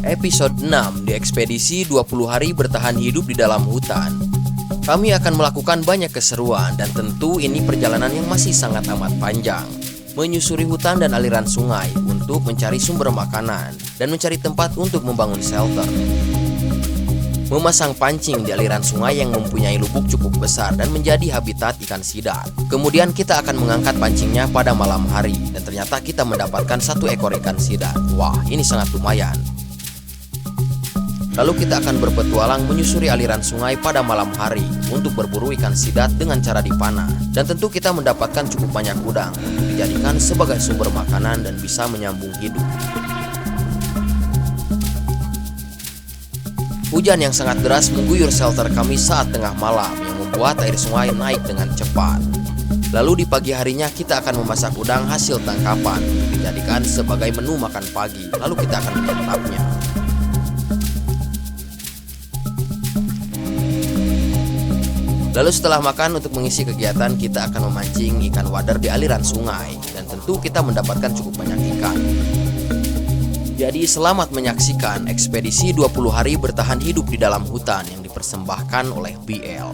Episode 6 di ekspedisi 20 hari bertahan hidup di dalam hutan. Kami akan melakukan banyak keseruan dan tentu ini perjalanan yang masih sangat amat panjang. Menyusuri hutan dan aliran sungai untuk mencari sumber makanan dan mencari tempat untuk membangun shelter. Memasang pancing di aliran sungai yang mempunyai lubuk cukup besar dan menjadi habitat ikan sidat. Kemudian kita akan mengangkat pancingnya pada malam hari dan ternyata kita mendapatkan 1 ekor ikan sidat. Wah, ini sangat lumayan. Lalu kita akan berpetualang menyusuri aliran sungai pada malam hari untuk berburu ikan sidat dengan cara dipanah. Dan tentu kita mendapatkan cukup banyak udang untuk dijadikan sebagai sumber makanan dan bisa menyambung hidup. Hujan yang sangat deras mengguyur shelter kami saat tengah malam yang membuat air sungai naik dengan cepat. Lalu di pagi harinya kita akan memasak udang hasil tangkapan untuk dijadikan sebagai menu makan pagi. Lalu kita akan menyantapnya. Lalu setelah makan untuk mengisi kegiatan kita akan memancing ikan wader di aliran sungai. Dan tentu kita mendapatkan cukup banyak ikan. Jadi selamat menyaksikan ekspedisi 20 hari bertahan hidup di dalam hutan yang dipersembahkan oleh BL.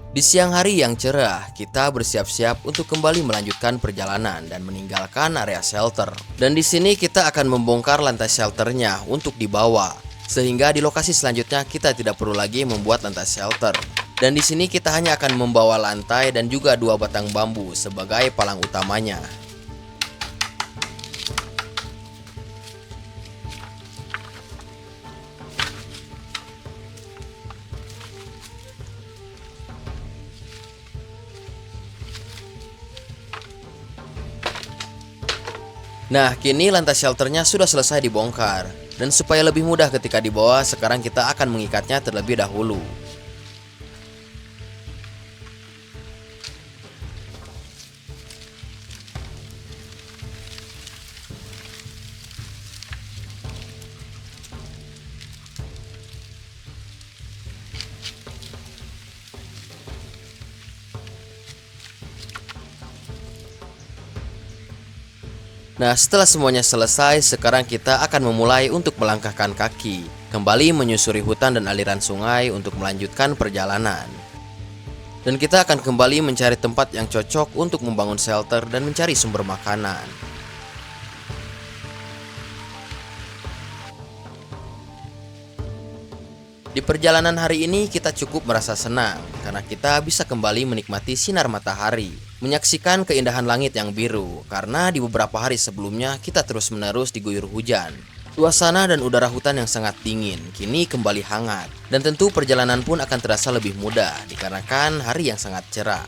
Di siang hari yang cerah, kita bersiap-siap untuk kembali melanjutkan perjalanan dan meninggalkan area shelter. Dan di sini kita akan membongkar lantai shelternya untuk dibawa, sehingga di lokasi selanjutnya kita tidak perlu lagi membuat lantai shelter. Dan di sini kita hanya akan membawa lantai dan juga 2 batang bambu sebagai palang utamanya. Nah, kini lantai shelternya sudah selesai dibongkar. Dan supaya lebih mudah ketika dibawa, sekarang kita akan mengikatnya terlebih dahulu. Nah, setelah semuanya selesai, sekarang kita akan memulai untuk melangkahkan kaki, kembali menyusuri hutan dan aliran sungai untuk melanjutkan perjalanan. Dan kita akan kembali mencari tempat yang cocok untuk membangun shelter dan mencari sumber makanan. Di perjalanan hari ini kita cukup merasa senang karena kita bisa kembali menikmati sinar matahari, menyaksikan keindahan langit yang biru karena di beberapa hari sebelumnya kita terus-menerus diguyur hujan. Suasana dan udara hutan yang sangat dingin kini kembali hangat dan tentu perjalanan pun akan terasa lebih mudah dikarenakan hari yang sangat cerah.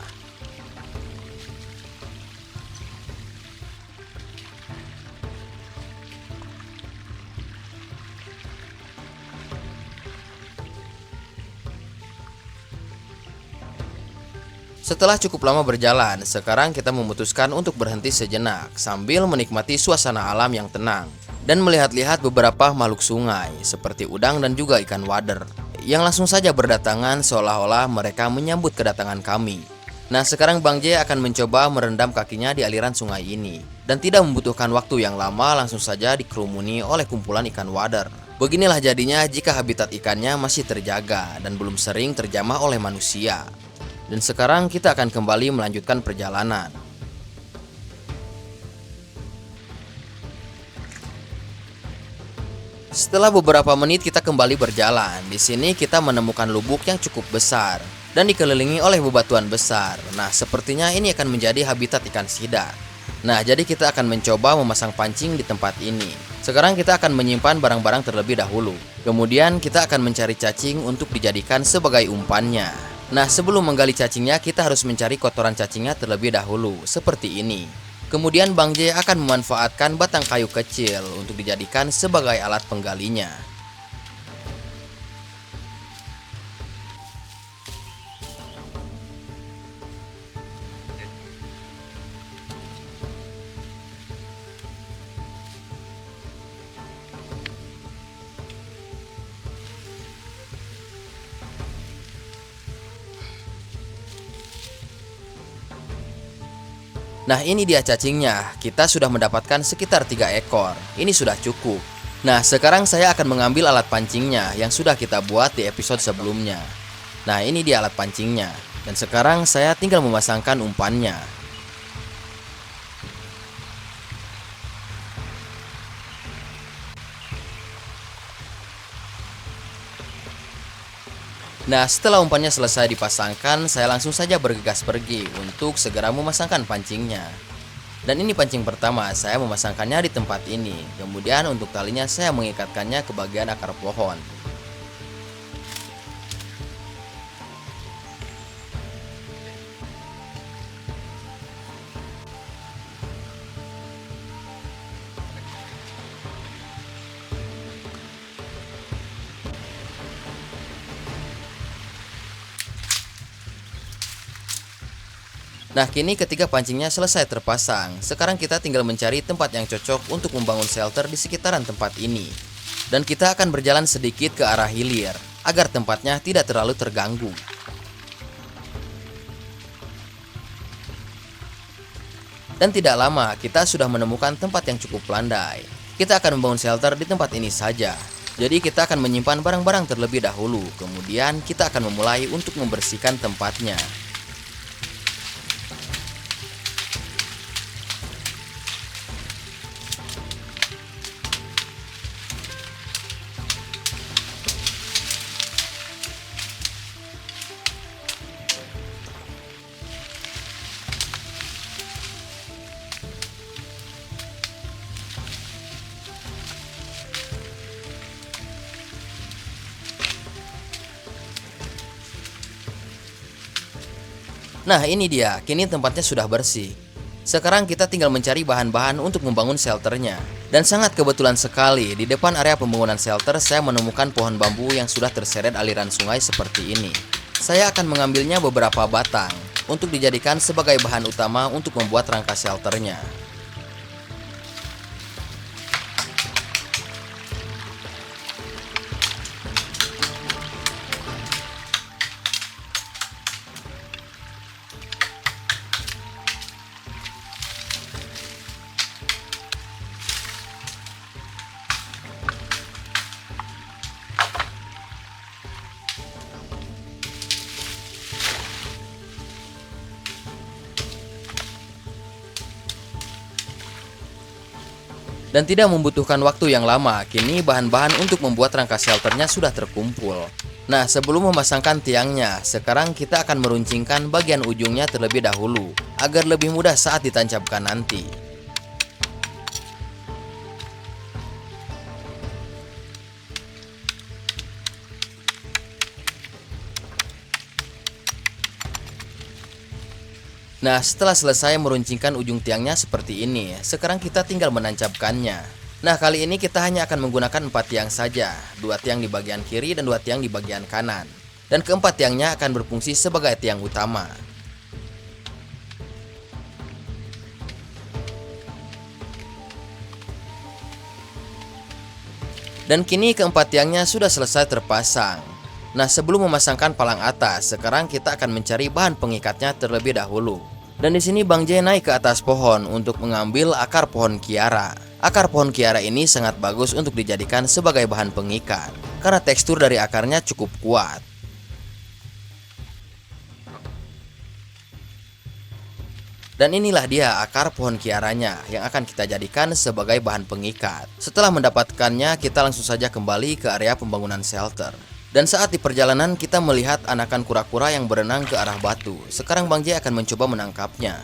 Setelah cukup lama berjalan, sekarang kita memutuskan untuk berhenti sejenak sambil menikmati suasana alam yang tenang dan melihat-lihat beberapa makhluk sungai seperti udang dan juga ikan wader yang langsung saja berdatangan seolah-olah mereka menyambut kedatangan kami. Nah, sekarang Bang J akan mencoba merendam kakinya di aliran sungai ini dan tidak membutuhkan waktu yang lama, langsung saja dikerumuni oleh kumpulan ikan wader. Beginilah jadinya jika habitat ikannya masih terjaga dan belum sering terjamah oleh manusia. Dan sekarang kita akan kembali melanjutkan perjalanan. Setelah beberapa menit kita kembali berjalan. Di sini kita menemukan lubuk yang cukup besar dan dikelilingi oleh bebatuan besar. Nah, sepertinya ini akan menjadi habitat ikan sidat. Nah, jadi kita akan mencoba memasang pancing di tempat ini. Sekarang kita akan menyimpan barang-barang terlebih dahulu. Kemudian kita akan mencari cacing untuk dijadikan sebagai umpannya. Nah, sebelum menggali cacingnya, kita harus mencari kotoran cacingnya terlebih dahulu, seperti ini. Kemudian Bang J akan memanfaatkan batang kayu kecil untuk dijadikan sebagai alat penggalinya. Nah, ini dia cacingnya. Kita sudah mendapatkan sekitar 3 ekor. Ini sudah cukup. Nah, sekarang saya akan mengambil alat pancingnya yang sudah kita buat di episode sebelumnya. Nah, ini dia alat pancingnya. Dan sekarang saya tinggal memasangkan umpannya. Nah, setelah umpannya selesai dipasangkan, saya langsung saja bergegas pergi untuk segera memasangkan pancingnya. Dan ini pancing pertama, saya memasangkannya di tempat ini. Kemudian untuk talinya saya mengikatkannya ke bagian akar pohon. Nah, kini ketika pancingnya selesai terpasang, sekarang kita tinggal mencari tempat yang cocok untuk membangun shelter di sekitaran tempat ini. Dan kita akan berjalan sedikit ke arah hilir, agar tempatnya tidak terlalu terganggu. Dan tidak lama, kita sudah menemukan tempat yang cukup landai. Kita akan membangun shelter di tempat ini saja. Jadi kita akan menyimpan barang-barang terlebih dahulu, kemudian kita akan memulai untuk membersihkan tempatnya. Nah, ini dia, kini tempatnya sudah bersih. Sekarang kita tinggal mencari bahan-bahan untuk membangun shelternya. Dan sangat kebetulan sekali, di depan area pembangunan shelter saya menemukan pohon bambu yang sudah terseret aliran sungai seperti ini. Saya akan mengambilnya beberapa batang untuk dijadikan sebagai bahan utama untuk membuat rangka shelternya. Dan tidak membutuhkan waktu yang lama, kini bahan-bahan untuk membuat rangka shelternya sudah terkumpul. Nah, sebelum memasangkan tiangnya, sekarang kita akan meruncingkan bagian ujungnya terlebih dahulu, agar lebih mudah saat ditancapkan nanti. Nah, setelah selesai meruncingkan ujung tiangnya seperti ini, sekarang kita tinggal menancapkannya. Nah, kali ini kita hanya akan menggunakan 4 tiang saja, 2 tiang di bagian kiri dan 2 tiang di bagian kanan. Dan keempat tiangnya akan berfungsi sebagai tiang utama. Dan kini keempat tiangnya sudah selesai terpasang. Nah, sebelum memasangkan palang atas, sekarang kita akan mencari bahan pengikatnya terlebih dahulu. Dan di sini Bang J naik ke atas pohon untuk mengambil akar pohon kiara. Akar pohon kiara ini sangat bagus untuk dijadikan sebagai bahan pengikat, karena tekstur dari akarnya cukup kuat. Dan inilah dia akar pohon kiaranya yang akan kita jadikan sebagai bahan pengikat. Setelah mendapatkannya, kita langsung saja kembali ke area pembangunan shelter. Dan saat di perjalanan kita melihat anakan kura-kura yang berenang ke arah batu. Sekarang Bang J akan mencoba menangkapnya.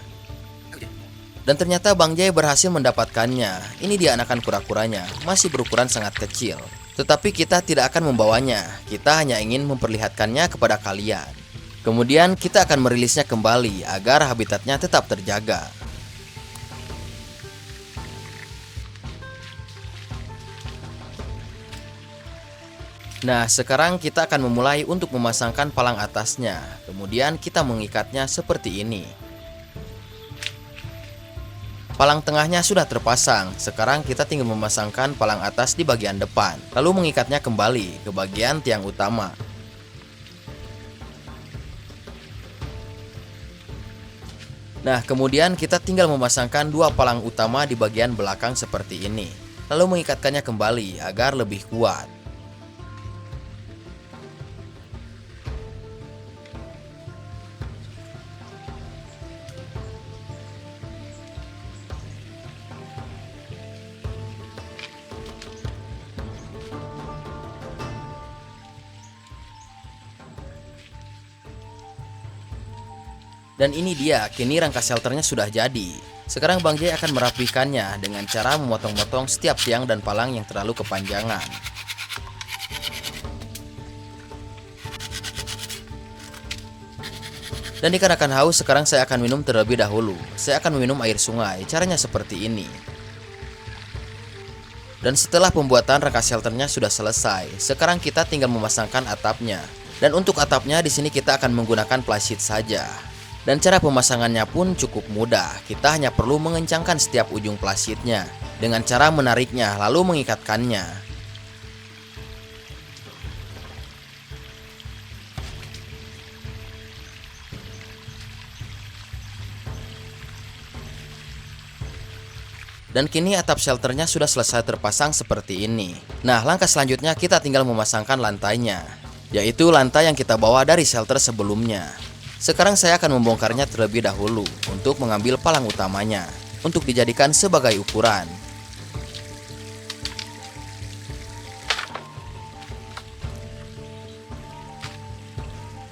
Dan ternyata Bang J berhasil mendapatkannya. Ini dia anakan kura-kuranya, masih berukuran sangat kecil. Tetapi kita tidak akan membawanya, kita hanya ingin memperlihatkannya kepada kalian. Kemudian kita akan merilisnya kembali agar habitatnya tetap terjaga. Nah, sekarang kita akan memulai untuk memasangkan palang atasnya. Kemudian kita mengikatnya seperti ini. Palang tengahnya sudah terpasang. Sekarang kita tinggal memasangkan palang atas di bagian depan, lalu mengikatnya kembali ke bagian tiang utama. Nah, kemudian kita tinggal memasangkan dua palang utama di bagian belakang seperti ini, lalu mengikatkannya kembali agar lebih kuat. Dan ini dia, kini rangka shelternya sudah jadi. Sekarang Bang J akan merapikannya dengan cara memotong-motong setiap tiang dan palang yang terlalu kepanjangan. Dan dikarenakan haus, sekarang saya akan minum terlebih dahulu. Saya akan meminum air sungai, caranya seperti ini. Dan setelah pembuatan rangka shelternya sudah selesai, sekarang kita tinggal memasangkan atapnya. Dan untuk atapnya di sini kita akan menggunakan plywood saja. Dan cara pemasangannya pun cukup mudah. Kita hanya perlu mengencangkan setiap ujung plywoodnya dengan cara menariknya lalu mengikatkannya. Dan kini atap shelternya sudah selesai terpasang seperti ini. Nah, langkah selanjutnya kita tinggal memasangkan lantainya, yaitu lantai yang kita bawa dari shelter sebelumnya. Sekarang saya akan membongkarnya terlebih dahulu untuk mengambil palang utamanya untuk dijadikan sebagai ukuran.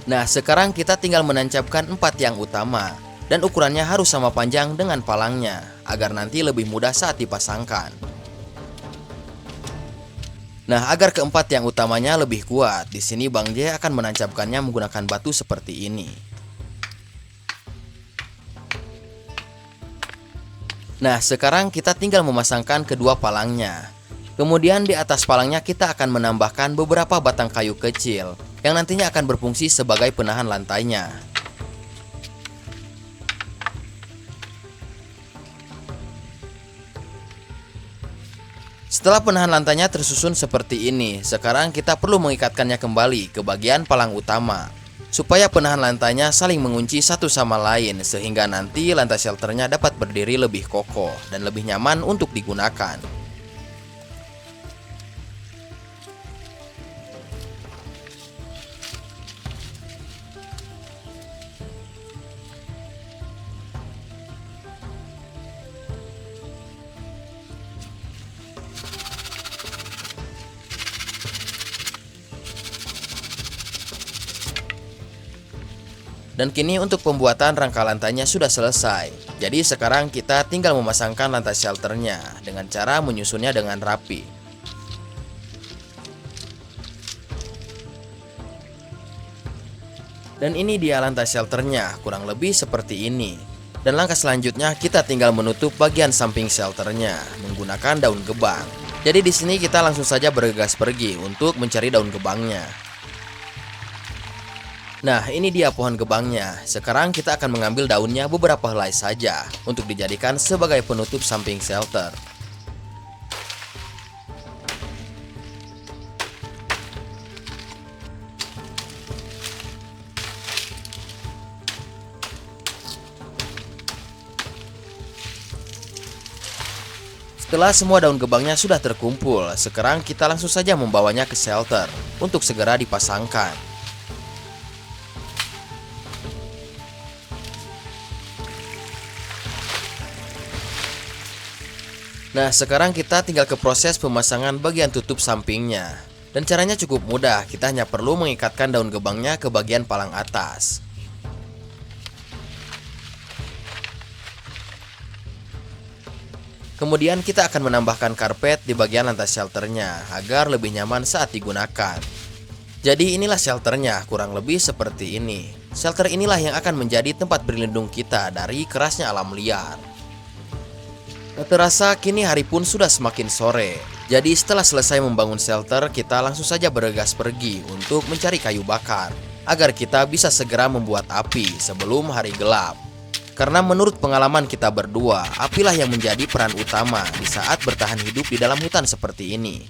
Nah, sekarang kita tinggal menancapkan 4 tiang utama dan ukurannya harus sama panjang dengan palangnya agar nanti lebih mudah saat dipasangkan. Nah, agar keempat tiang utamanya lebih kuat, di sini Bang J akan menancapkannya menggunakan batu seperti ini. Nah, sekarang kita tinggal memasangkan kedua palangnya. Kemudian di atas palangnya kita akan menambahkan beberapa batang kayu kecil yang nantinya akan berfungsi sebagai penahan lantainya. Setelah penahan lantainya tersusun seperti ini, sekarang kita perlu mengikatkannya kembali ke bagian palang utama supaya penahan lantainya saling mengunci satu sama lain, sehingga nanti lantai shelternya dapat berdiri lebih kokoh dan lebih nyaman untuk digunakan. Dan kini untuk pembuatan rangka lantainya sudah selesai. Jadi sekarang kita tinggal memasangkan lantai shelternya dengan cara menyusunnya dengan rapi. Dan ini dia lantai shelternya, kurang lebih seperti ini. Dan langkah selanjutnya kita tinggal menutup bagian samping shelternya menggunakan daun gebang. Jadi di sini kita langsung saja bergegas pergi untuk mencari daun gebangnya. Nah, ini dia pohon gebangnya. Sekarang kita akan mengambil daunnya beberapa helai saja untuk dijadikan sebagai penutup samping shelter. Setelah semua daun gebangnya sudah terkumpul, sekarang kita langsung saja membawanya ke shelter untuk segera dipasangkan. Nah, sekarang kita tinggal ke proses pemasangan bagian tutup sampingnya. Dan caranya cukup mudah, kita hanya perlu mengikatkan daun gebangnya ke bagian palang atas. Kemudian kita akan menambahkan karpet di bagian lantai shelternya agar lebih nyaman saat digunakan. Jadi inilah shelternya, kurang lebih seperti ini. Shelter inilah yang akan menjadi tempat berlindung kita dari kerasnya alam liar. Tak terasa kini hari pun sudah semakin sore. Jadi setelah selesai membangun shelter, kita langsung saja bergegas pergi untuk mencari kayu bakar agar kita bisa segera membuat api sebelum hari gelap. Karena menurut pengalaman kita berdua, apilah yang menjadi peran utama di saat bertahan hidup di dalam hutan seperti ini.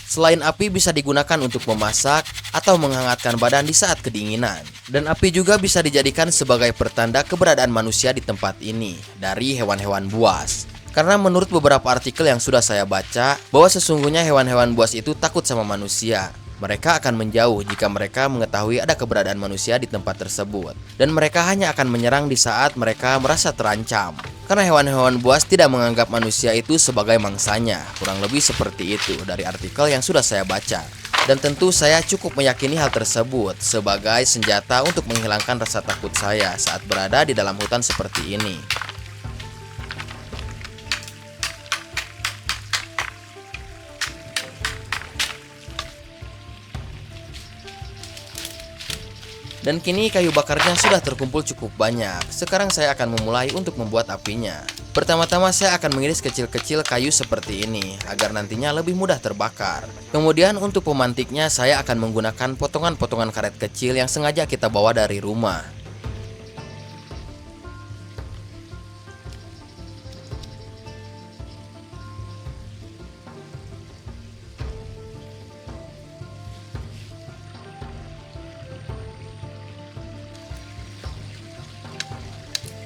Selain api bisa digunakan untuk memasak atau menghangatkan badan di saat kedinginan. Dan api juga bisa dijadikan sebagai pertanda keberadaan manusia di tempat ini dari hewan-hewan buas. Karena menurut beberapa artikel yang sudah saya baca, bahwa sesungguhnya hewan-hewan buas itu takut sama manusia. Mereka akan menjauh jika mereka mengetahui ada keberadaan manusia di tempat tersebut. Dan mereka hanya akan menyerang di saat mereka merasa terancam. Karena hewan-hewan buas tidak menganggap manusia itu sebagai mangsanya. Kurang lebih seperti itu dari artikel yang sudah saya baca. Dan tentu saya cukup meyakini hal tersebut sebagai senjata untuk menghilangkan rasa takut saya saat berada di dalam hutan seperti ini. Dan kini kayu bakarnya sudah terkumpul cukup banyak. Sekarang saya akan memulai untuk membuat apinya. Pertama-tama saya akan mengiris kecil-kecil kayu seperti ini agar nantinya lebih mudah terbakar. Kemudian untuk pemantiknya saya akan menggunakan potongan-potongan karet kecil yang sengaja kita bawa dari rumah.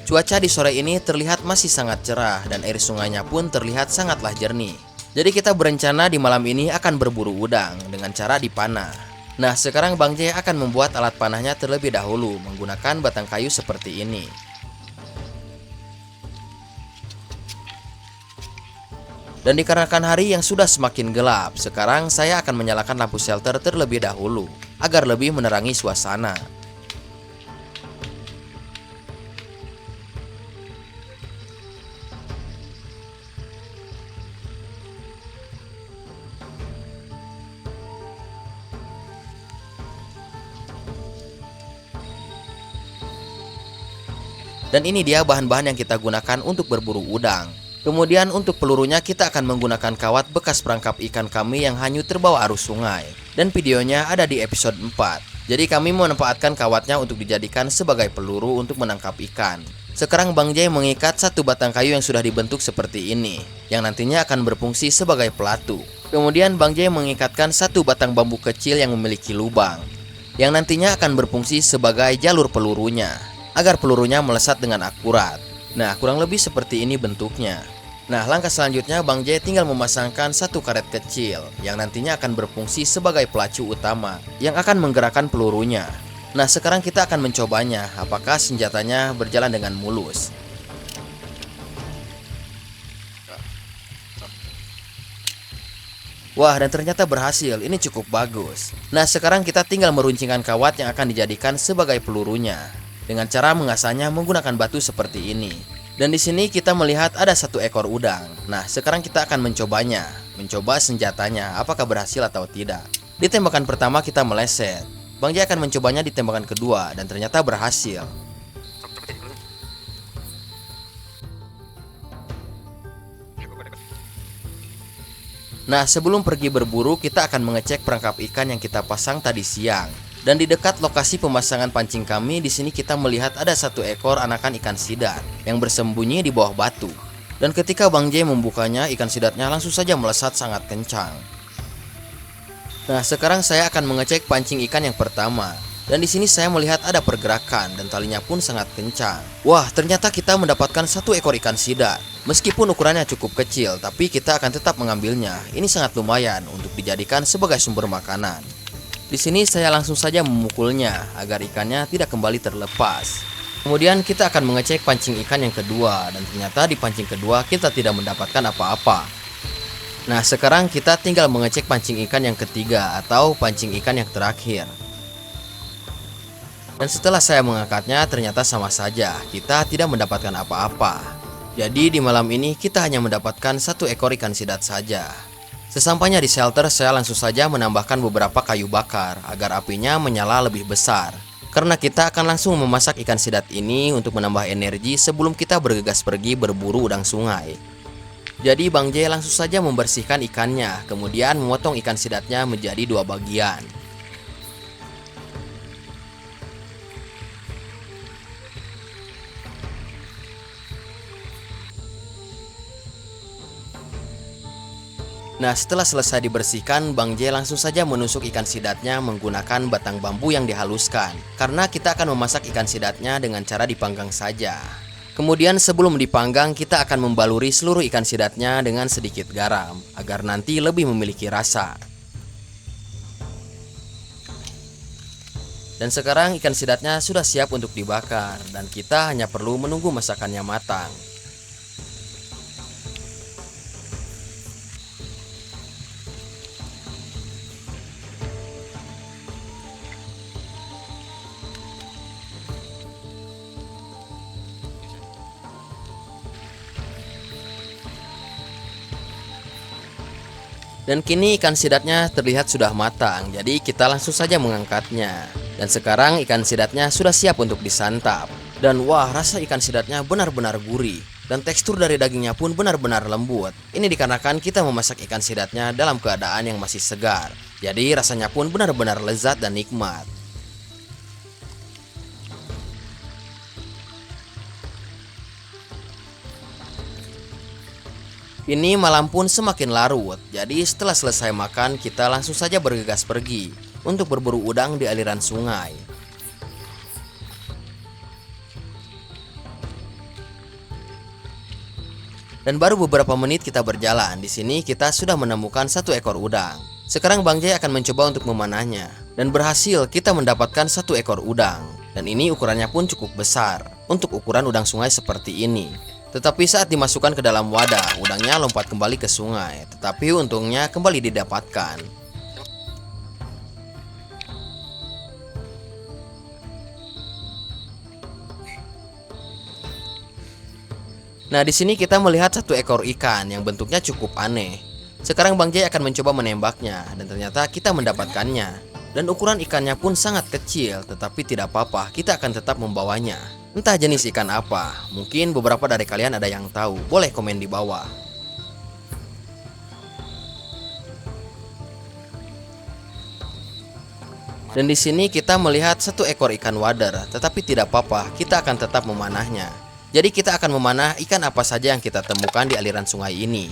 Cuaca di sore ini terlihat masih sangat cerah dan air sungainya pun terlihat sangatlah jernih. Jadi kita berencana di malam ini akan berburu udang dengan cara dipanah. Nah, sekarang Bang J akan membuat alat panahnya terlebih dahulu menggunakan batang kayu seperti ini. Dan dikarenakan hari yang sudah semakin gelap, sekarang saya akan menyalakan lampu shelter terlebih dahulu agar lebih menerangi suasana. Dan ini dia bahan-bahan yang kita gunakan untuk berburu udang. Kemudian untuk pelurunya kita akan menggunakan kawat bekas perangkap ikan kami yang hanyut terbawa arus sungai. Dan videonya ada di episode 4. Jadi kami memanfaatkan kawatnya untuk dijadikan sebagai peluru untuk menangkap ikan. Sekarang Bang J mengikat satu batang kayu yang sudah dibentuk seperti ini, yang nantinya akan berfungsi sebagai pelatu. Kemudian Bang J mengikatkan satu batang bambu kecil yang memiliki lubang, yang nantinya akan berfungsi sebagai jalur pelurunya, agar pelurunya melesat dengan akurat. Nah, kurang lebih seperti ini bentuknya. Nah, langkah selanjutnya Bang J tinggal memasangkan satu karet kecil yang nantinya akan berfungsi sebagai pelacu utama yang akan menggerakkan pelurunya. Nah, sekarang kita akan mencobanya apakah senjatanya berjalan dengan mulus. Wah, dan ternyata berhasil. Ini cukup bagus. Nah, sekarang kita tinggal meruncingkan kawat yang akan dijadikan sebagai pelurunya dengan cara mengasahnya menggunakan batu seperti ini. Dan di sini kita melihat ada satu ekor udang. Nah, sekarang kita akan mencobanya, mencoba senjatanya apakah berhasil atau tidak. Di tembakan pertama kita meleset. Bang J akan mencobanya di tembakan kedua dan ternyata berhasil. Nah, sebelum pergi berburu kita akan mengecek perangkap ikan yang kita pasang tadi siang. Dan di dekat lokasi pemasangan pancing kami, di sini kita melihat ada satu ekor anakan ikan sidat yang bersembunyi di bawah batu. Dan ketika Bang J membukanya, ikan sidatnya langsung saja melesat sangat kencang. Nah, sekarang saya akan mengecek pancing ikan yang pertama. Dan di sini saya melihat ada pergerakan dan talinya pun sangat kencang. Wah, ternyata kita mendapatkan satu ekor ikan sidat. Meskipun ukurannya cukup kecil, tapi kita akan tetap mengambilnya. Ini sangat lumayan untuk dijadikan sebagai sumber makanan. Di sini saya langsung saja memukulnya agar ikannya tidak kembali terlepas. Kemudian kita akan mengecek pancing ikan yang kedua dan ternyata di pancing kedua kita tidak mendapatkan apa-apa. Nah, sekarang kita tinggal mengecek pancing ikan yang ketiga atau pancing ikan yang terakhir. Dan setelah saya mengangkatnya ternyata sama saja, kita tidak mendapatkan apa-apa. Jadi di malam ini kita hanya mendapatkan satu ekor ikan sidat saja. Sesampainya di shelter, saya langsung saja menambahkan beberapa kayu bakar agar apinya menyala lebih besar. Karena kita akan langsung memasak ikan sidat ini untuk menambah energi sebelum kita bergegas pergi berburu udang sungai. Jadi Bang J langsung saja membersihkan ikannya, kemudian memotong ikan sidatnya menjadi dua bagian. Nah, setelah selesai dibersihkan, Bang J langsung saja menusuk ikan sidatnya menggunakan batang bambu yang dihaluskan. Karena kita akan memasak ikan sidatnya dengan cara dipanggang saja. Kemudian sebelum dipanggang, kita akan membaluri seluruh ikan sidatnya dengan sedikit garam, agar nanti lebih memiliki rasa. Dan sekarang ikan sidatnya sudah siap untuk dibakar, dan kita hanya perlu menunggu masakannya matang. Dan kini ikan sidatnya terlihat sudah matang, jadi kita langsung saja mengangkatnya. Dan sekarang ikan sidatnya sudah siap untuk disantap. Dan wah, rasa ikan sidatnya benar-benar gurih. Dan tekstur dari dagingnya pun benar-benar lembut. Ini dikarenakan kita memasak ikan sidatnya dalam keadaan yang masih segar. Jadi rasanya pun benar-benar lezat dan nikmat. Ini malam pun semakin larut, jadi setelah selesai makan kita langsung saja bergegas pergi untuk berburu udang di aliran sungai. Dan baru beberapa menit kita berjalan, di sini kita sudah menemukan satu ekor udang. Sekarang Bang Jay akan mencoba untuk memanahnya, dan berhasil kita mendapatkan satu ekor udang. Dan ini ukurannya pun cukup besar untuk ukuran udang sungai seperti ini. Tetapi saat dimasukkan ke dalam wadah, udangnya lompat kembali ke sungai. Tetapi untungnya kembali didapatkan. Nah, di sini kita melihat satu ekor ikan yang bentuknya cukup aneh. Sekarang Bang Jay akan mencoba menembaknya, dan ternyata kita mendapatkannya. Dan ukuran ikannya pun sangat kecil, tetapi tidak apa-apa, kita akan tetap membawanya. Entah jenis ikan apa, mungkin beberapa dari kalian ada yang tahu, boleh komen di bawah. Dan di sini kita melihat satu ekor ikan wader, tetapi tidak apa-apa, kita akan tetap memanahnya. Jadi kita akan memanah ikan apa saja yang kita temukan di aliran sungai ini.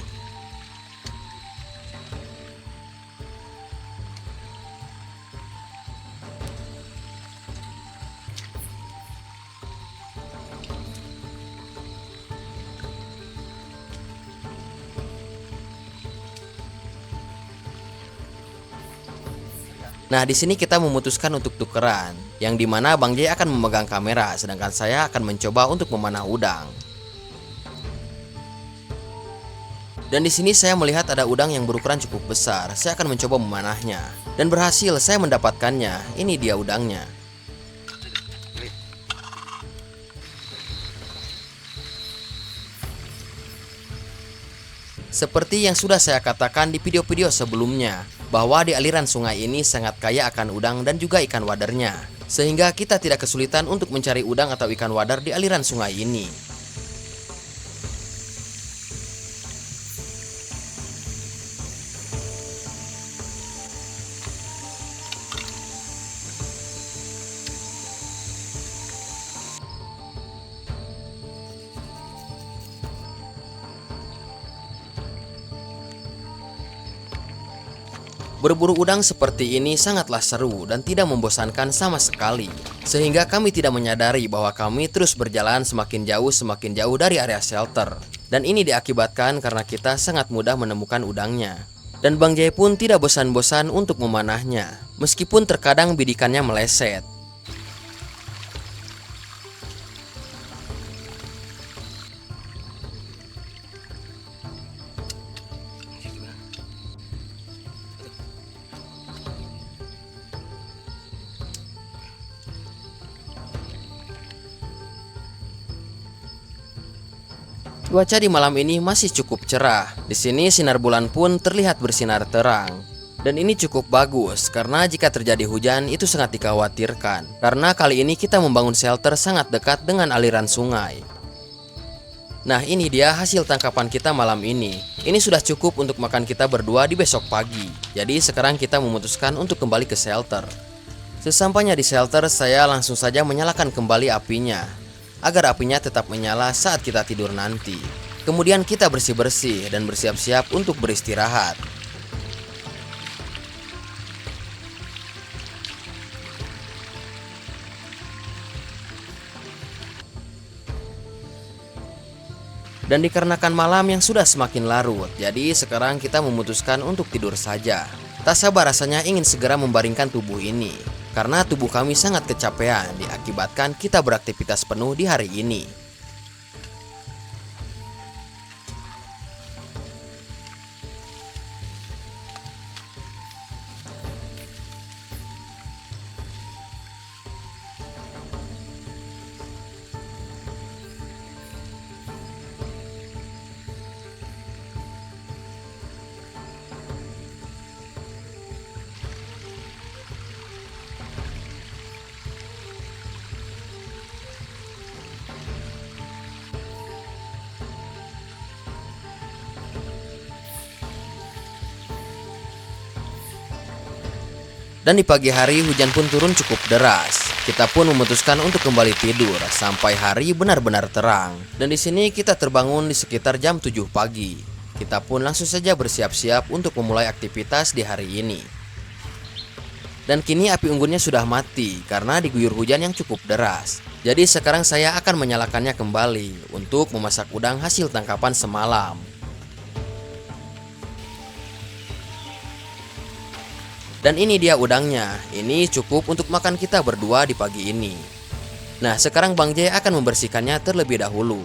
Nah, di sini kita memutuskan untuk tukeran, yang dimana Bang Jay akan memegang kamera, sedangkan saya akan mencoba untuk memanah udang. Dan di sini saya melihat ada udang yang berukuran cukup besar. Saya akan mencoba memanahnya, dan berhasil saya mendapatkannya. Ini dia udangnya. Seperti yang sudah saya katakan di video-video sebelumnya, bahwa di aliran sungai ini sangat kaya akan udang dan juga ikan wadarnya, sehingga kita tidak kesulitan untuk mencari udang atau ikan wadar di aliran sungai ini. Berburu udang seperti ini sangatlah seru dan tidak membosankan sama sekali. Sehingga kami tidak menyadari bahwa kami terus berjalan semakin jauh dari area shelter. Dan ini diakibatkan karena kita sangat mudah menemukan udangnya. Dan Bang Jay pun tidak bosan-bosan untuk memanahnya, meskipun terkadang bidikannya meleset. Cuaca di malam ini masih cukup cerah. Di sini sinar bulan pun terlihat bersinar terang. Dan ini cukup bagus karena jika terjadi hujan itu sangat dikhawatirkan. Karena kali ini kita membangun shelter sangat dekat dengan aliran sungai. Nah, ini dia hasil tangkapan kita malam ini. Ini sudah cukup untuk makan kita berdua di besok pagi. Jadi sekarang kita memutuskan untuk kembali ke shelter. Sesampainya di shelter, saya langsung saja menyalakan kembali apinya, agar apinya tetap menyala saat kita tidur nanti. Kemudian kita bersih-bersih dan bersiap-siap untuk beristirahat. Dan dikarenakan malam yang sudah semakin larut, jadi sekarang kita memutuskan untuk tidur saja. Tak sabar rasanya ingin segera membaringkan tubuh ini, karena tubuh kami sangat kecapean diakibatkan kita beraktivitas penuh di hari ini. Dan di pagi hari hujan pun turun cukup deras. Kita pun memutuskan untuk kembali tidur sampai hari benar-benar terang. Dan di sini kita terbangun di sekitar jam 7 pagi. Kita pun langsung saja bersiap-siap untuk memulai aktivitas di hari ini. Dan kini api unggunnya sudah mati karena diguyur hujan yang cukup deras. Jadi sekarang saya akan menyalakannya kembali untuk memasak udang hasil tangkapan semalam. Dan ini dia udangnya. Ini cukup untuk makan kita berdua di pagi ini. Nah, sekarang Bang J akan membersihkannya terlebih dahulu.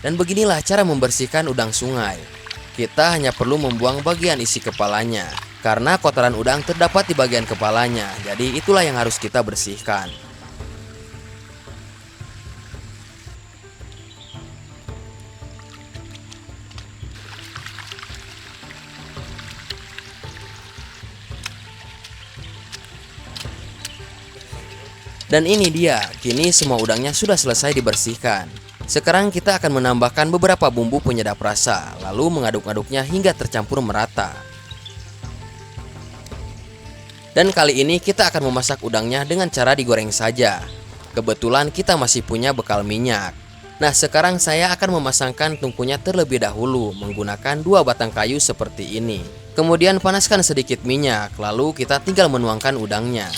Dan beginilah cara membersihkan udang sungai. Kita hanya perlu membuang bagian isi kepalanya, karena kotoran udang terdapat di bagian kepalanya. Jadi itulah yang harus kita bersihkan. Dan ini dia, kini semua udangnya sudah selesai dibersihkan. Sekarang kita akan menambahkan beberapa bumbu penyedap rasa, lalu mengaduk-aduknya hingga tercampur merata. Dan kali ini kita akan memasak udangnya dengan cara digoreng saja. Kebetulan kita masih punya bekal minyak. Nah, sekarang saya akan memasangkan tungkunya terlebih dahulu menggunakan 2 batang kayu seperti ini. Kemudian panaskan sedikit minyak, lalu kita tinggal menuangkan udangnya.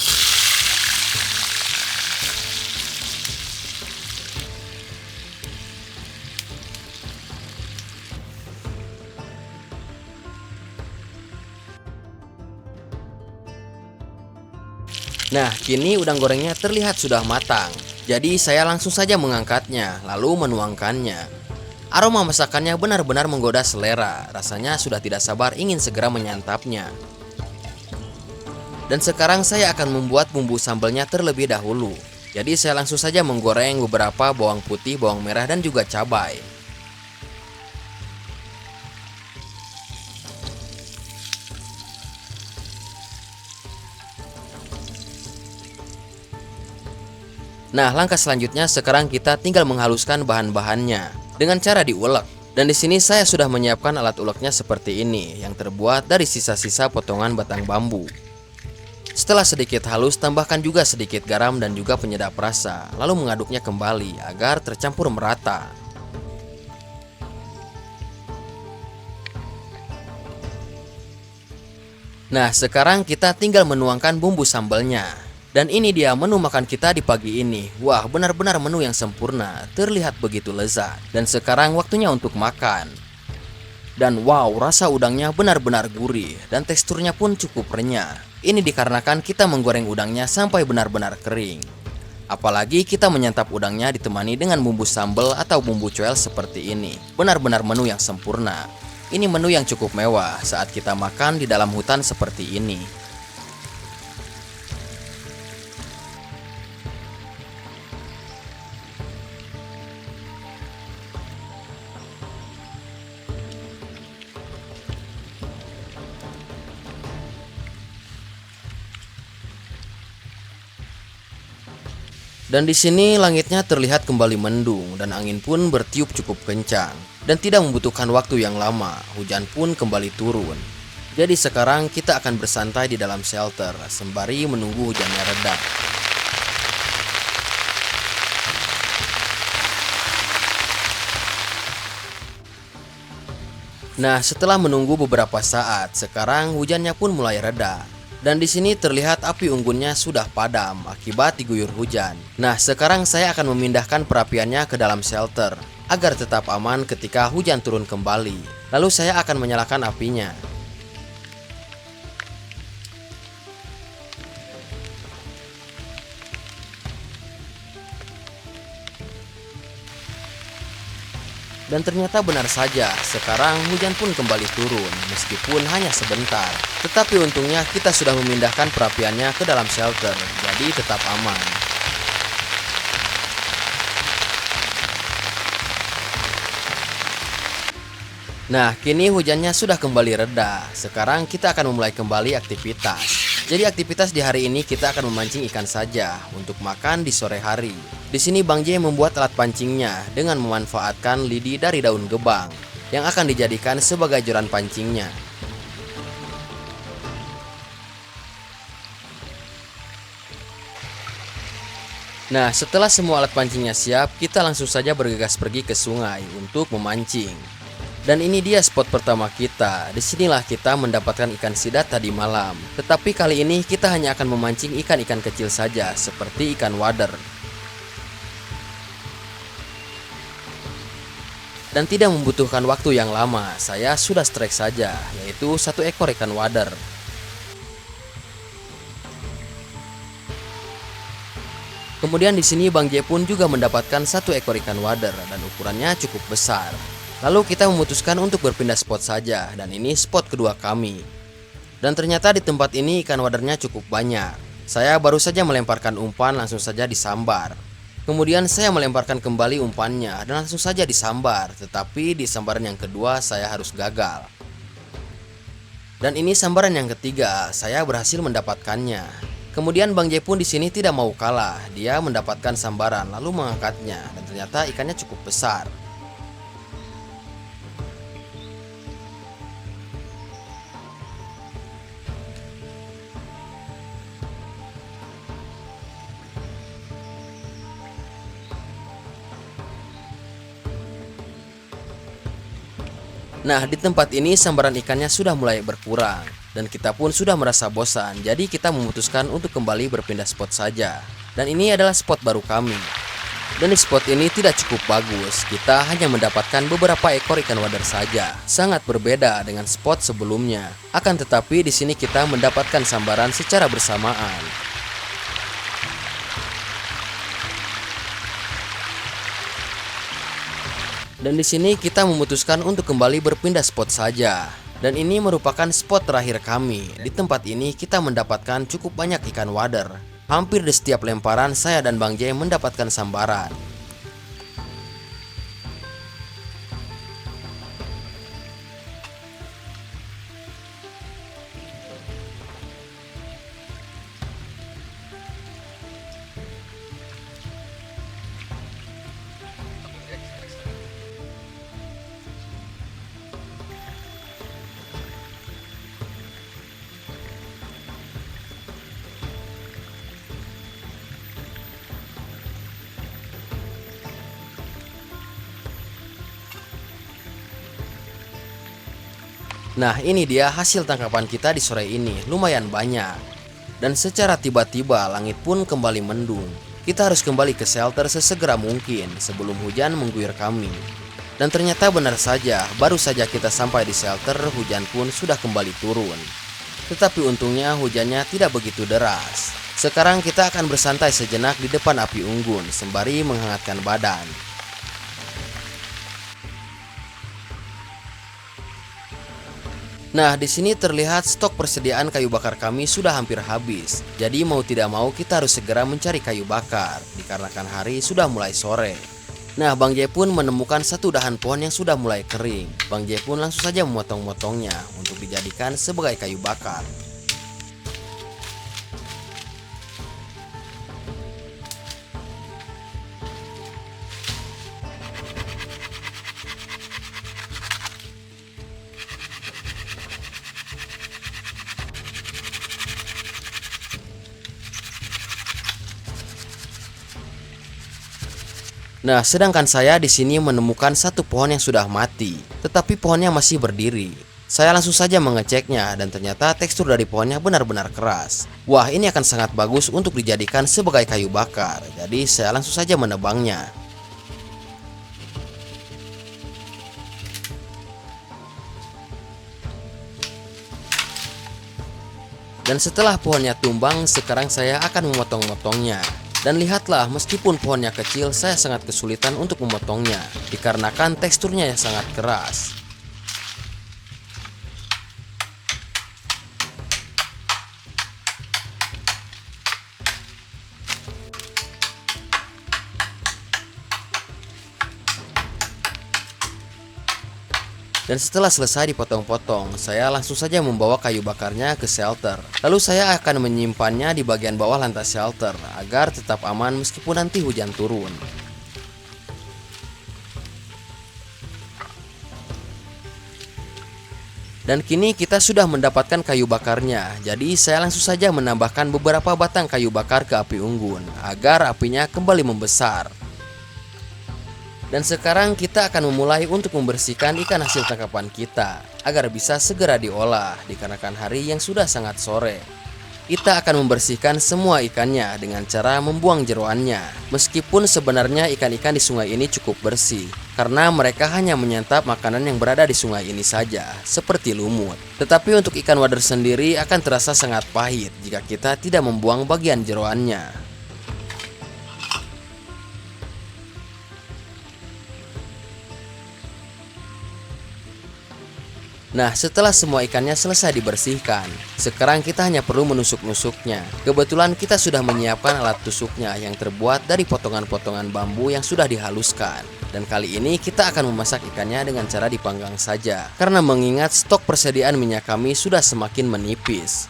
Nah, kini udang gorengnya terlihat sudah matang. Jadi saya langsung saja mengangkatnya, lalu menuangkannya. Aroma masakannya benar-benar menggoda selera. Rasanya sudah tidak sabar ingin segera menyantapnya. Dan sekarang saya akan membuat bumbu sambalnya terlebih dahulu. Jadi saya langsung saja menggoreng beberapa bawang putih, bawang merah, dan juga cabai. Nah, langkah selanjutnya sekarang kita tinggal menghaluskan bahan-bahannya dengan cara diulek. Dan di sini saya sudah menyiapkan alat uleknya seperti ini yang terbuat dari sisa-sisa potongan batang bambu. Setelah sedikit halus, tambahkan juga sedikit garam dan juga penyedap rasa, lalu mengaduknya kembali agar tercampur merata. Nah, sekarang kita tinggal menuangkan bumbu sambalnya. Dan ini dia menu makan kita di pagi ini. Wah, benar-benar menu yang sempurna, terlihat begitu lezat. Dan sekarang waktunya untuk makan. Dan wow, rasa udangnya benar-benar gurih dan teksturnya pun cukup renyah. Ini dikarenakan kita menggoreng udangnya sampai benar-benar kering. Apalagi kita menyantap udangnya ditemani dengan bumbu sambal atau bumbu coel seperti ini. Benar-benar menu yang sempurna. Ini menu yang cukup mewah saat kita makan di dalam hutan seperti ini. Dan di sini langitnya terlihat kembali mendung dan angin pun bertiup cukup kencang. Dan tidak membutuhkan waktu yang lama, hujan pun kembali turun. Jadi sekarang kita akan bersantai di dalam shelter sembari menunggu hujannya reda. Nah, setelah menunggu beberapa saat, sekarang hujannya pun mulai reda. Dan di sini terlihat api unggunnya sudah padam akibat diguyur hujan. Nah, sekarang saya akan memindahkan perapiannya ke dalam shelter agar tetap aman ketika hujan turun kembali. Lalu saya akan menyalakan apinya. Dan ternyata benar saja, sekarang hujan pun kembali turun, meskipun hanya sebentar. Tetapi untungnya kita sudah memindahkan perapiannya ke dalam shelter, jadi tetap aman. Nah, kini hujannya sudah kembali reda. Sekarang kita akan memulai kembali aktivitas. Jadi aktivitas di hari ini kita akan memancing ikan saja untuk makan di sore hari. Di sini Bang J membuat alat pancingnya dengan memanfaatkan lidi dari daun gebang yang akan dijadikan sebagai joran pancingnya. Nah, setelah semua alat pancingnya siap, kita langsung saja bergegas pergi ke sungai untuk memancing. Dan ini dia spot pertama kita. Disinilah kita mendapatkan ikan sidat tadi malam. Tetapi kali ini kita hanya akan memancing ikan-ikan kecil saja, seperti ikan wader. Dan tidak membutuhkan waktu yang lama, saya sudah strike saja, yaitu satu ekor ikan wader. Kemudian di sini Bang J pun juga mendapatkan satu ekor ikan wader dan ukurannya cukup besar. Lalu kita memutuskan untuk berpindah spot saja, dan ini spot kedua kami. Dan ternyata di tempat ini ikan wadernya cukup banyak. Saya baru saja melemparkan umpan, langsung saja disambar. Kemudian saya melemparkan kembali umpannya dan langsung saja disambar. Tetapi di sambaran yang kedua saya harus gagal. Dan ini sambaran yang ketiga, saya berhasil mendapatkannya. Kemudian Bang J pun di sini tidak mau kalah. Dia mendapatkan sambaran lalu mengangkatnya dan ternyata ikannya cukup besar. Nah, di tempat ini sambaran ikannya sudah mulai berkurang dan kita pun sudah merasa bosan. Jadi kita memutuskan untuk kembali berpindah spot saja. Dan ini adalah spot baru kami. Dan di spot ini tidak cukup bagus. Kita hanya mendapatkan beberapa ekor ikan wader saja. Sangat berbeda dengan spot sebelumnya. Akan tetapi di sini kita mendapatkan sambaran secara bersamaan. Dan di sini kita memutuskan untuk kembali berpindah spot saja. Dan ini merupakan spot terakhir kami. Di tempat ini kita mendapatkan cukup banyak ikan wader. Hampir di setiap lemparan saya dan Bang J mendapatkan sambaran. Nah, ini dia hasil tangkapan kita di sore ini, lumayan banyak. Dan secara tiba-tiba langit pun kembali mendung. Kita harus kembali ke shelter sesegera mungkin sebelum hujan mengguyur kami. Dan ternyata benar saja, baru saja kita sampai di shelter, hujan pun sudah kembali turun. Tetapi untungnya hujannya tidak begitu deras. Sekarang kita akan bersantai sejenak di depan api unggun sembari menghangatkan badan. Nah, di sini terlihat stok persediaan kayu bakar kami sudah hampir habis. Jadi mau tidak mau kita harus segera mencari kayu bakar, dikarenakan hari sudah mulai sore. Nah, Bang J pun menemukan satu dahan pohon yang sudah mulai kering. Bang J pun langsung saja memotong-motongnya untuk dijadikan sebagai kayu bakar. Nah, sedangkan saya di sini menemukan satu pohon yang sudah mati, tetapi pohonnya masih berdiri. Saya langsung saja mengeceknya dan ternyata tekstur dari pohonnya benar-benar keras. Wah, ini akan sangat bagus untuk dijadikan sebagai kayu bakar. Jadi saya langsung saja menebangnya. Dan setelah pohonnya tumbang, sekarang saya akan memotong-motongnya. Dan lihatlah, meskipun pohonnya kecil, saya sangat kesulitan untuk memotongnya, dikarenakan teksturnya yang sangat keras. Dan setelah selesai dipotong-potong, saya langsung saja membawa kayu bakarnya ke shelter. Lalu saya akan menyimpannya di bagian bawah lantai shelter, agar tetap aman meskipun nanti hujan turun. Dan kini kita sudah mendapatkan kayu bakarnya, jadi saya langsung saja menambahkan beberapa batang kayu bakar ke api unggun, agar apinya kembali membesar. Dan sekarang kita akan memulai untuk membersihkan ikan hasil tangkapan kita, agar bisa segera diolah, dikarenakan hari yang sudah sangat sore. Kita akan membersihkan semua ikannya dengan cara membuang jeroannya. Meskipun sebenarnya ikan-ikan di sungai ini cukup bersih, karena mereka hanya menyantap makanan yang berada di sungai ini saja, seperti lumut. Tetapi untuk ikan wader sendiri akan terasa sangat pahit jika kita tidak membuang bagian jeroannya. Nah, setelah semua ikannya selesai dibersihkan, sekarang kita hanya perlu menusuk-nusuknya. Kebetulan kita sudah menyiapkan alat tusuknya yang terbuat dari potongan-potongan bambu yang sudah dihaluskan. Dan kali ini kita akan memasak ikannya dengan cara dipanggang saja, karena mengingat stok persediaan minyak kami sudah semakin menipis.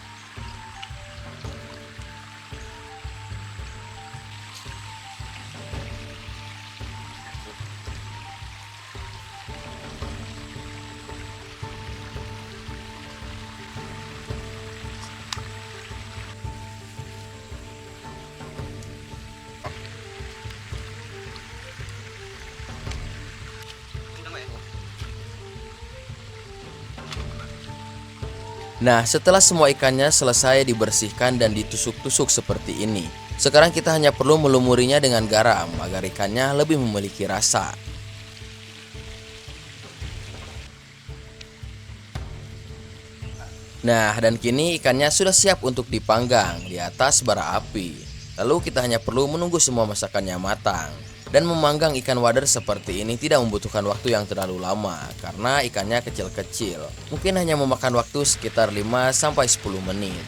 Nah, setelah semua ikannya selesai dibersihkan dan ditusuk-tusuk seperti ini, sekarang kita hanya perlu melumurinya dengan garam agar ikannya lebih memiliki rasa. Nah, dan kini ikannya sudah siap untuk dipanggang di atas bara api. Lalu kita hanya perlu menunggu semua masakannya matang. Dan memanggang ikan wader seperti ini tidak membutuhkan waktu yang terlalu lama karena ikannya kecil-kecil. Mungkin hanya memakan waktu sekitar 5-10 menit.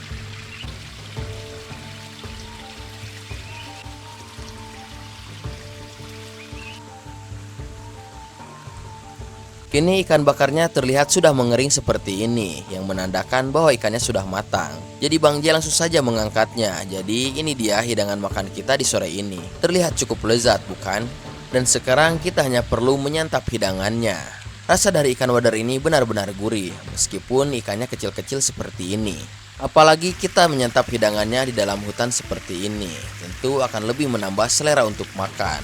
Kini ikan bakarnya terlihat sudah mengering seperti ini, yang menandakan bahwa ikannya sudah matang. Jadi Bang J langsung saja mengangkatnya. Jadi ini dia hidangan makan kita di sore ini. Terlihat cukup lezat, bukan? Dan sekarang kita hanya perlu menyantap hidangannya. Rasa dari ikan wader ini benar-benar gurih, meskipun ikannya kecil-kecil seperti ini. Apalagi kita menyantap hidangannya di dalam hutan seperti ini, tentu akan lebih menambah selera untuk makan.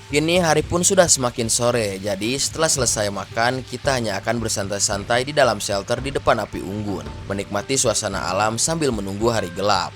Kini hari pun sudah semakin sore, jadi setelah selesai makan, kita hanya akan bersantai-santai di dalam shelter di depan api unggun, menikmati suasana alam sambil menunggu hari gelap.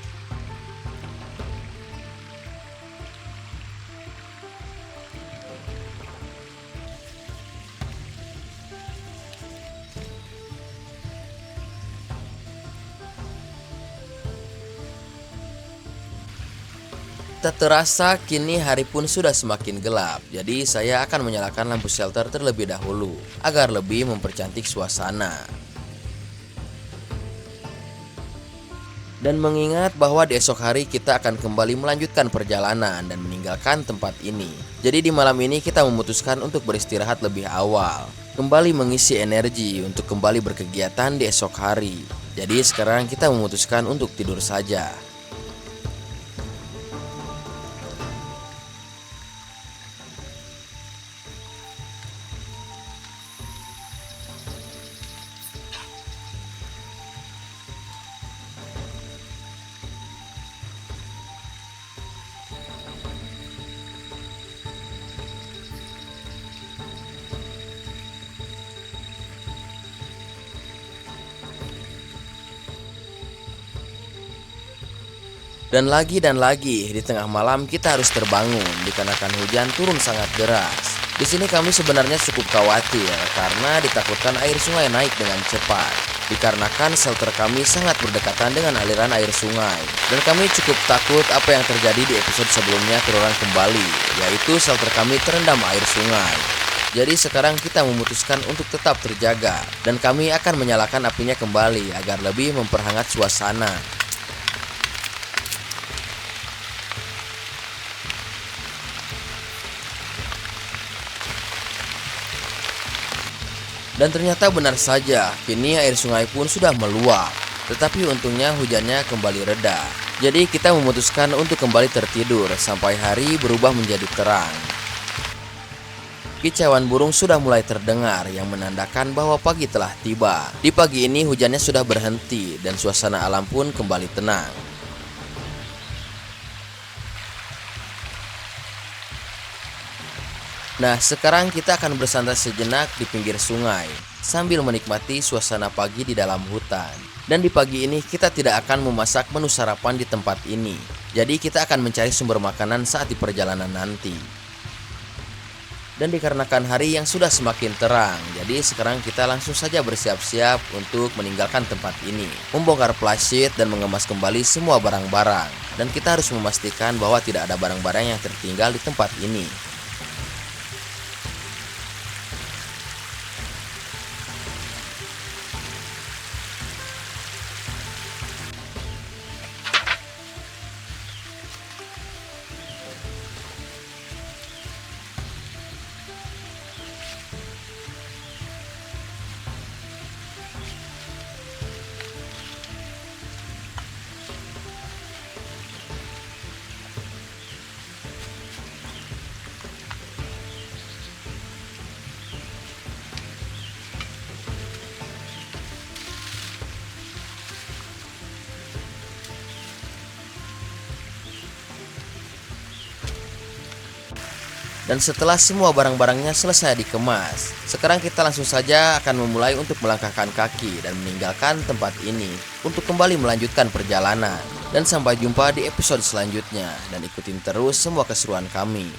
Tak terasa kini hari pun sudah semakin gelap, jadi saya akan menyalakan lampu shelter terlebih dahulu, agar lebih mempercantik suasana. Dan mengingat bahwa di esok hari kita akan kembali melanjutkan perjalanan dan meninggalkan tempat ini. Jadi di malam ini kita memutuskan untuk beristirahat lebih awal, kembali mengisi energi untuk kembali berkegiatan di esok hari. Jadi sekarang kita memutuskan untuk tidur saja. Dan lagi, di tengah malam kita harus terbangun dikarenakan hujan turun sangat deras. Di sini kami sebenarnya cukup khawatir karena ditakutkan air sungai naik dengan cepat. Dikarenakan shelter kami sangat berdekatan dengan aliran air sungai. Dan kami cukup takut apa yang terjadi di episode sebelumnya terulang kembali, yaitu shelter kami terendam air sungai. Jadi sekarang kita memutuskan untuk tetap terjaga dan kami akan menyalakan apinya kembali agar lebih memperhangat suasana. Dan ternyata benar saja, kini air sungai pun sudah meluap. Tetapi untungnya hujannya kembali reda. Jadi kita memutuskan untuk kembali tertidur sampai hari berubah menjadi terang. Kicauan burung sudah mulai terdengar yang menandakan bahwa pagi telah tiba. Di pagi ini hujannya sudah berhenti dan suasana alam pun kembali tenang. Nah, sekarang kita akan bersantai sejenak di pinggir sungai sambil menikmati suasana pagi di dalam hutan. Dan di pagi ini kita tidak akan memasak menu sarapan di tempat ini. Jadi kita akan mencari sumber makanan saat di perjalanan nanti. Dan dikarenakan hari yang sudah semakin terang, jadi sekarang kita langsung saja bersiap-siap untuk meninggalkan tempat ini, membongkar plastik dan mengemas kembali semua barang-barang. Dan kita harus memastikan bahwa tidak ada barang-barang yang tertinggal di tempat ini. Dan setelah semua barang-barangnya selesai dikemas, sekarang kita langsung saja akan memulai untuk melangkahkan kaki dan meninggalkan tempat ini untuk kembali melanjutkan perjalanan. Dan sampai jumpa di episode selanjutnya dan ikutin terus semua keseruan kami.